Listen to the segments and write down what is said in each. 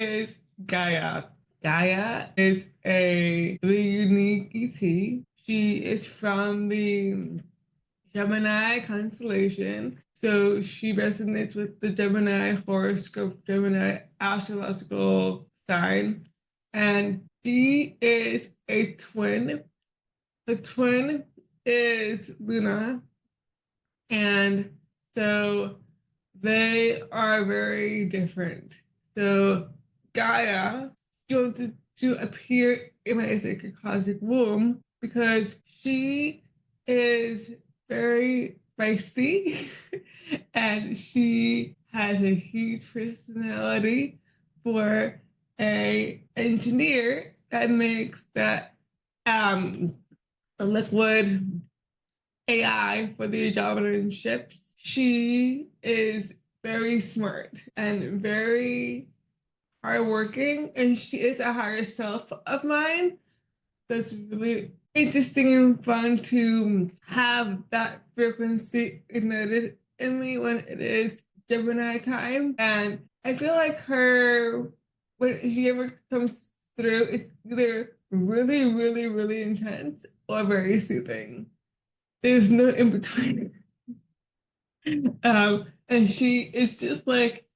is Gaia. Gaia is a really unique ET. She is from the Gemini Constellation. So she resonates with the Gemini horoscope, Gemini astrological sign. And she is a twin. The twin is Luna. And so they are very different. So Gaia, she wanted to appear in my sacred cosmic womb because she is very feisty and she has a huge personality for a engineer that makes that a liquid AI for the Andromedan ships. She is very smart and very hardworking, and she is a higher self of mine. So it's really interesting and fun to have that frequency ignited in me when it is Gemini time. And I feel like her, when she ever comes through, it's either really, really, really intense or very soothing. There's no in between. And she is just like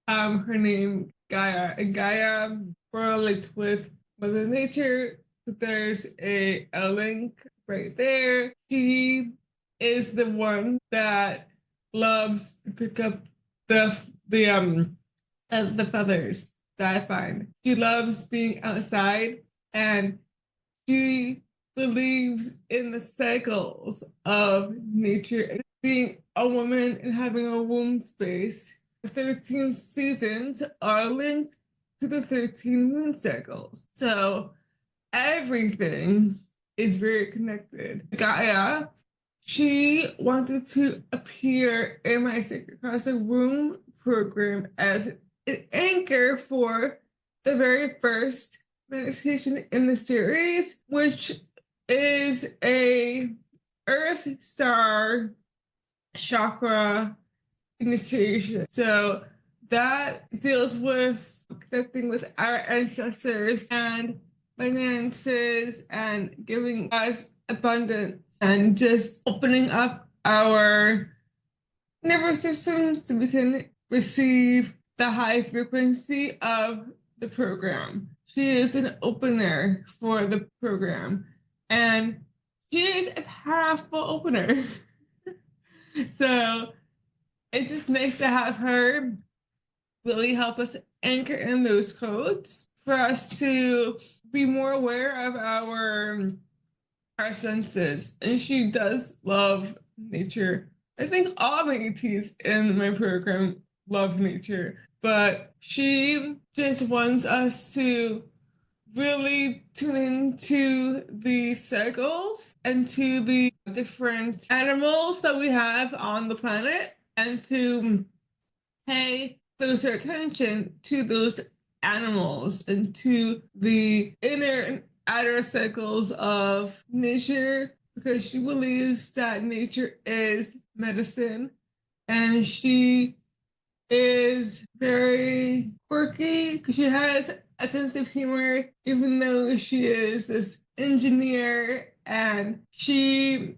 her name Gaia. And Gaia correlates with Mother Nature. So there's a link right there. She is the one that loves to pick up the the feathers that I find. She loves being outside and she believes in the cycles of nature and being a woman and having a womb space. The 13 seasons are linked to the 13 moon cycles. So everything is very connected. Gaia, she wanted to appear in my Sacred Cosmic Womb program as an anchor for the very first meditation in the series, which is a Earth Star Chakra initiation. So that deals with connecting with our ancestors and finances and giving us abundance and just opening up our nervous systems so we can receive the high frequency of the program. She is an opener for the program and she is a powerful opener. So it's just nice to have her really help us anchor in those codes for us to be more aware of our senses. And she does love nature. I think all my ETs in my program love nature, but she just wants us to really tune into the cycles and to the different animals that we have on the planet and to pay closer attention to those animals and to the inner and outer cycles of nature because she believes that nature is medicine and she is very quirky because she has a sense of humor, even though she is this engineer and she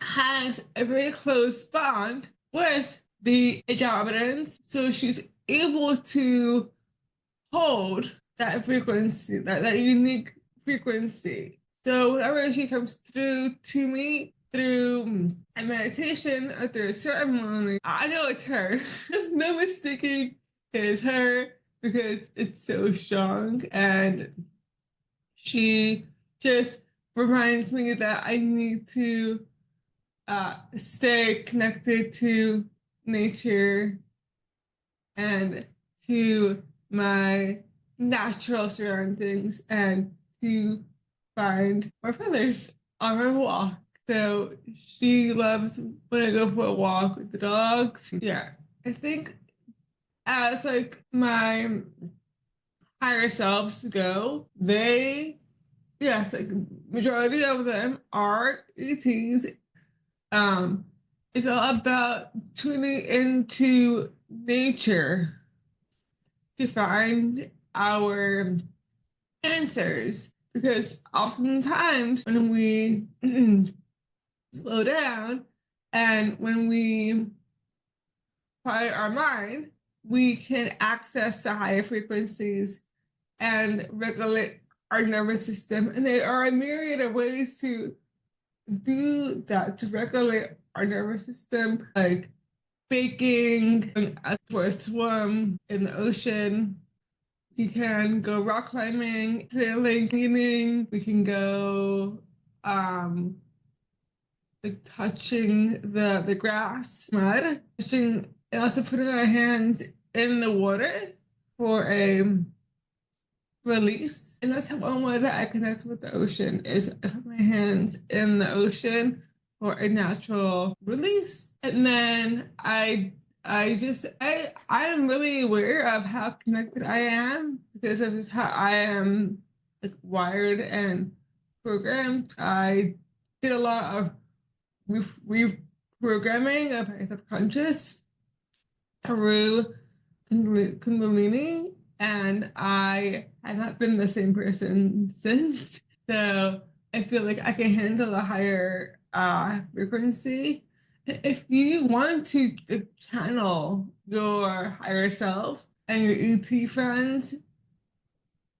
has a very close bond with the Andromedans. So she's able to hold that frequency, that unique frequency. So whenever she comes through to me through a meditation or through a ceremony, I know it's her. There's no mistaking it is her because it's so strong and she just reminds me that I need to stay connected to nature and to my natural surroundings and to find more feathers on my walk. So she loves when I go for a walk with the dogs. Yeah, I think as like my higher selves go, they yes, like majority of them are ETs. Um, it's all about tuning into nature to find our answers. Because oftentimes when we slow down and when we quiet our mind, we can access the higher frequencies and regulate our nervous system. And there are a myriad of ways to do that, to regulate our nervous system, like baking, going out for a swim in the ocean. You can go rock climbing, sailing, cleaning. We can go like touching the grass, mud, touching, and also putting our hands in the water for a release. And that's one way that I connect with the ocean is I put my hands in the ocean for a natural release. And then I am really aware of how connected I am because of just how I am like wired and programmed. I did a lot of reprogramming of my subconscious through Kundalini, and I have not been the same person since. So I feel like I can handle a higher frequency. If you want to channel your higher self and your ET friends,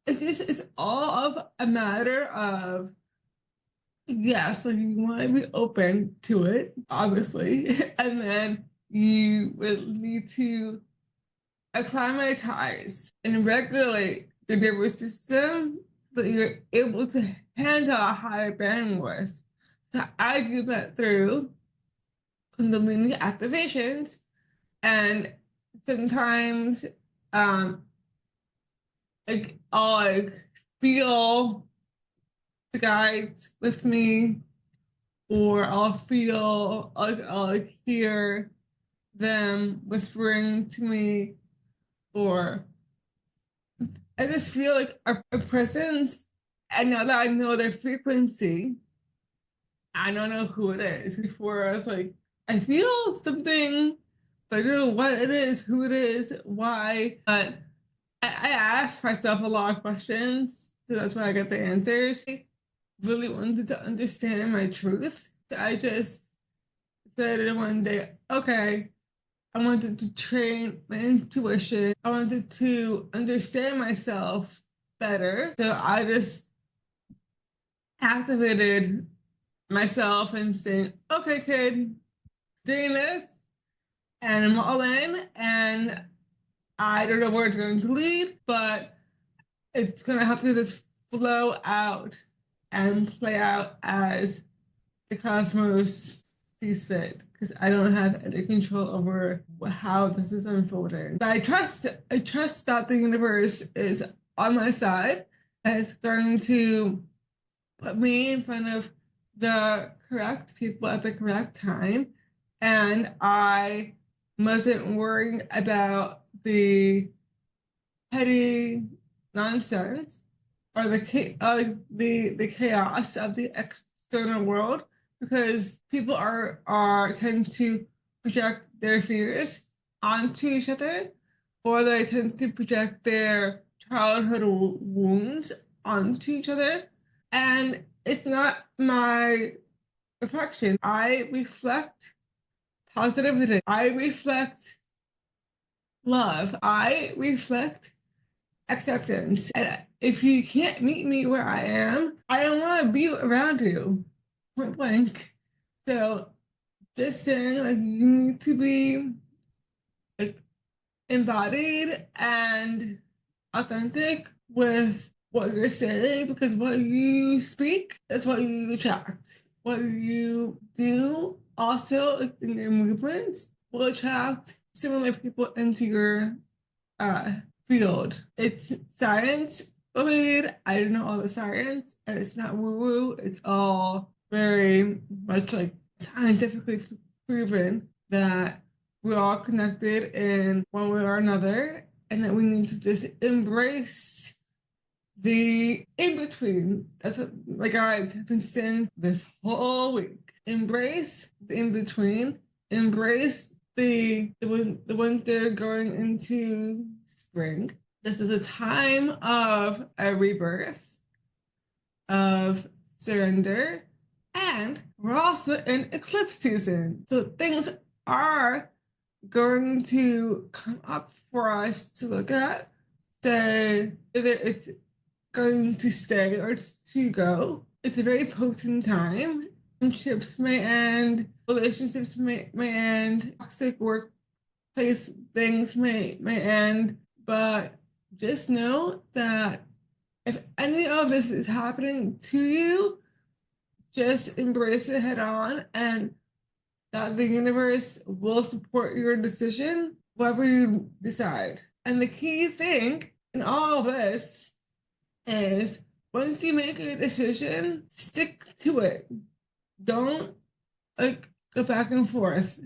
it's all of a matter of yes, like you want to be open to it, obviously, and then you will need to acclimatize and regulate the nervous system so that you're able to handle a higher bandwidth. So I do that through Kundalini activations, and sometimes like I'll like feel the guides with me, or I'll like hear them whispering to me, or I just feel like a presence. And now that I know their frequency, I don't know who it is. Before I was like, I feel something, but I don't know what it is, who it is, why. But I asked myself a lot of questions, so that's why I got the answers. I really wanted to understand my truth. I just said one day, okay, I wanted to train my intuition. I wanted to understand myself better. So I just activated myself and saying, okay, kid, doing this, and I'm all in. And I don't know where it's going to lead, but it's going to have to just flow out and play out as the cosmos sees fit because I don't have any control over how this is unfolding. But I trust that the universe is on my side and it's going to put me in front of the correct people at the correct time. And I wasn't worrying about the petty nonsense or the chaos of the external world because people are tend to project their fears onto each other, or they tend to project their childhood wounds onto each other, and it's not my reflection. I reflect positivity. I reflect love. I reflect acceptance. And if you can't meet me where I am, I don't want to be around you. Point blank. So just saying like you need to be like embodied and authentic with what you're saying because what you speak is what you attract. What you do also like, in your movements will attract similar people into your field. It's science related. I don't know all the science, and it's not woo-woo. It's all very much like scientifically proven that we're all connected in one way or another, and that we need to just embrace the in-between. That's what my guides have been saying this whole week. Embrace the in-between. Embrace the winter going into spring. This is a time of a rebirth, of surrender, and we're also in eclipse season. So things are going to come up for us to look at. So either it's going to stay or to go. It's a very potent time. Friendships may end, relationships may end, toxic workplace things may end, but just know that if any of this is happening to you, just embrace it head on and that the universe will support your decision, whatever you decide. And the key thing in all of this is once you make a decision, stick to it. Don't like go back and forth.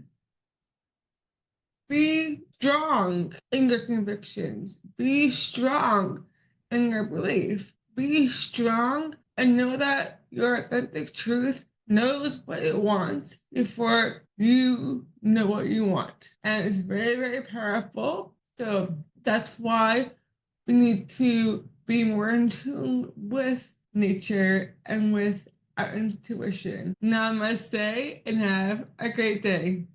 Be strong in your convictions. Be strong in your belief. Be strong and know that your authentic truth knows what it wants before you know what you want. And it's very, very powerful. So that's why we need to be more in tune with nature and with our intuition. Namaste and have a great day.